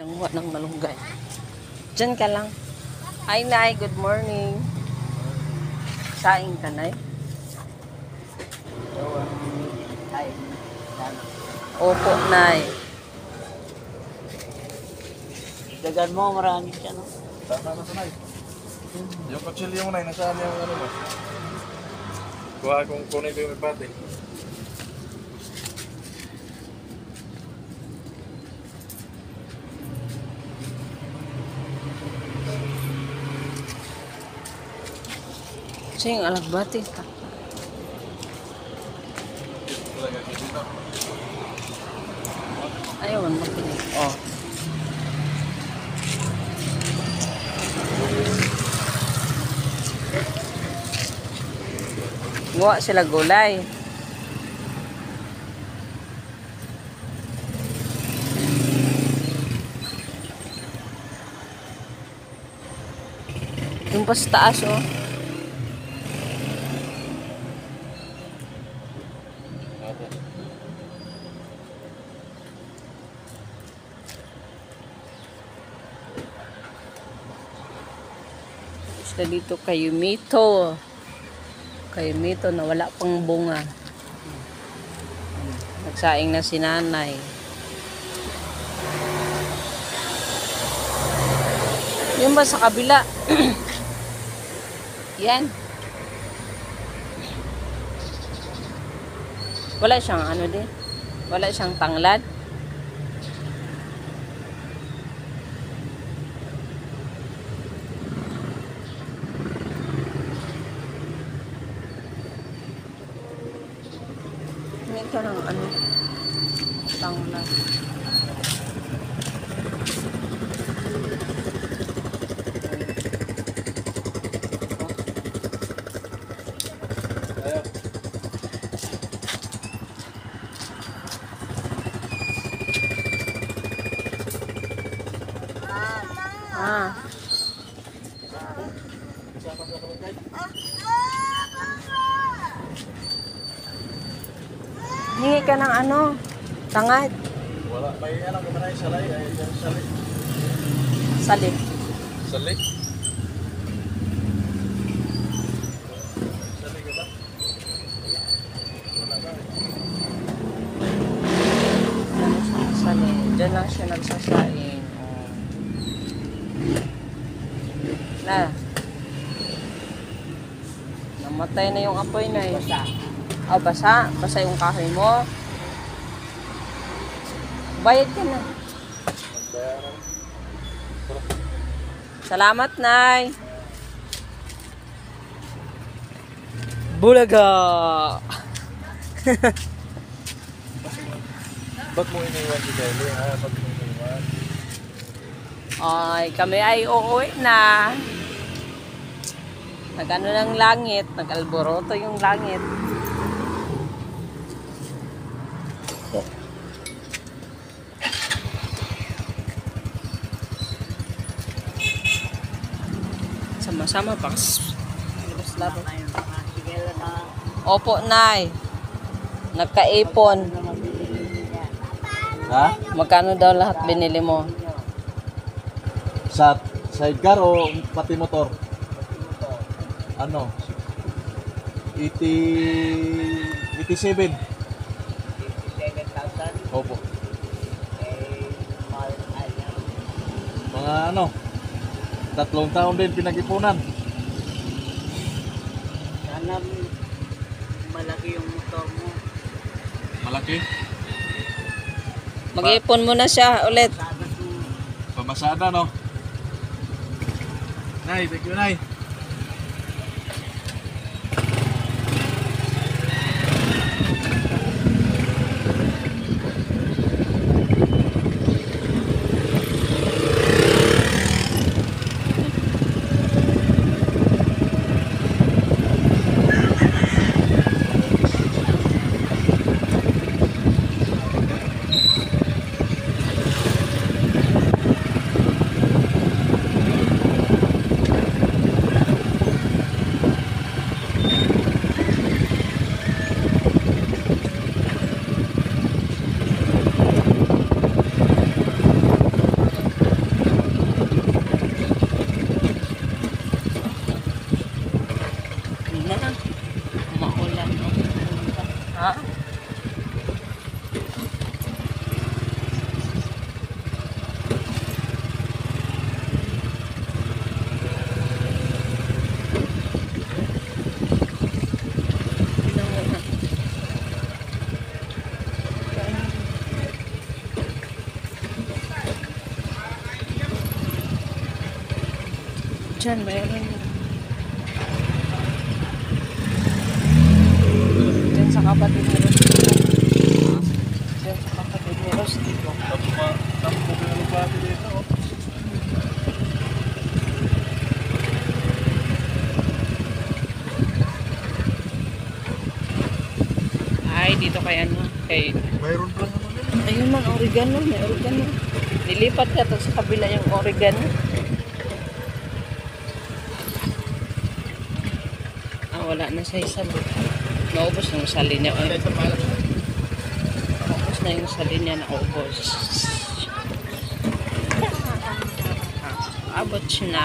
Nanguha ng malunggay. Diyan ka lang. Hi, Nay. Good morning. Saing ka, Nay? Opo, Nay. Dagan mo, marami siya, no? Tama na sa Nay. Yung kutsilyo mo, Nay, nasaan yung ano mo? Kuha kung kunin ko yung pati. Siya yung alagbati. Ayaw, man makinig. Oh. Gawa sila gulay. Yung pa sa taas, oh. Isa dito kay Mito. Kay Mito na wala pang bunga. Nagsaing na si nanay. Yung ba sa kabila? Yan. Wala siyang ano din. Wala siyang tanglad. Ito ng ano, tanglad. Ah. Hingi ka ng ano, tangad. Wala, may ano ka man ay salay, ay salay. Sali. Salay? Salay ka ba? Wala ba? Sali. Diyan lang siya nagsasaing. Oh. Na. Namatay na yung apoy na yun. Oh, basa. Basa yung kahoy mo. Bayad ka na. Bayaran. Salamat, Nay. Bulaga. Ba't mo iniwan si Kelly, ha? Ba't mo iniwan? Ay, kami ay uuwi na. Nag-ano ng langit. Nag-alboroto yung langit. Sama-sama pa. Labas-labas. Opo, Nay. Nagka-ipon. Ha? Magkano daw lahat binili mo? Sa sidecar o pati motor? Ano? 87. 87,000. Opo. Mahal na. Mga ano? 3 taon din pinag-ipunan. Sana malaki yung motor mo. Malaki. Mag-ipon mo na siya ulit. Sana to. Pamasada, no? Nay, thank you, Nay. Diyan, mayroon. Diyan sa kapatid ni Ross dito. Diyan sa kapatid ni Ross dito. Tapos ko yung lupati dito. Oh. Ay, dito kay ano, kay... Mayroon pa naman din. Ayun man, oregano, may oregano. Nilipat ka to sa kabila yung oregano. Ah, wala na sa isa. Naubos na yung sali niya. Ay, naubos na yung sali niya, naubos. Abot siya na.